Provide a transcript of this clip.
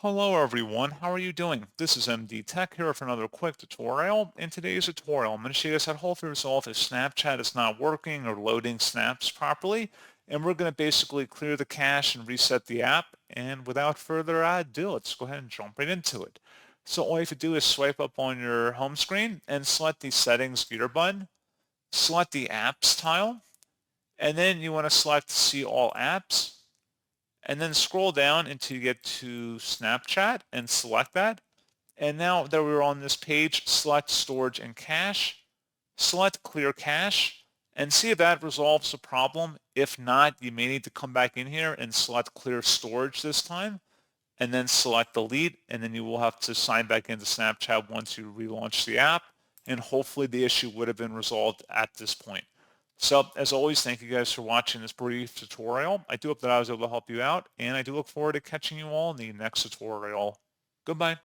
Hello everyone, how are you doing? This is MD Tech here for another quick tutorial. In today's tutorial, I'm going to show you guys how to hopefully resolve if Snapchat is not working or loading snaps properly. And we're going to basically clear the cache and reset the app. And without further ado, let's go ahead and jump right into it. So all you have to do is swipe up on your home screen and select the settings gear button, select the apps tile, and then you want to select see all apps. And then scroll down until you get to Snapchat and select that. And now that we're on this page, select storage and cache, select clear cache, and see if that resolves the problem. If not, you may need to come back in here and select clear storage this time, and then select delete, and then you will have to sign back into Snapchat once you relaunch the app, and hopefully the issue would have been resolved at this point. So as always, thank you guys for watching this brief tutorial. I do hope that I was able to help you out, and I do look forward to catching you all in the next tutorial. Goodbye.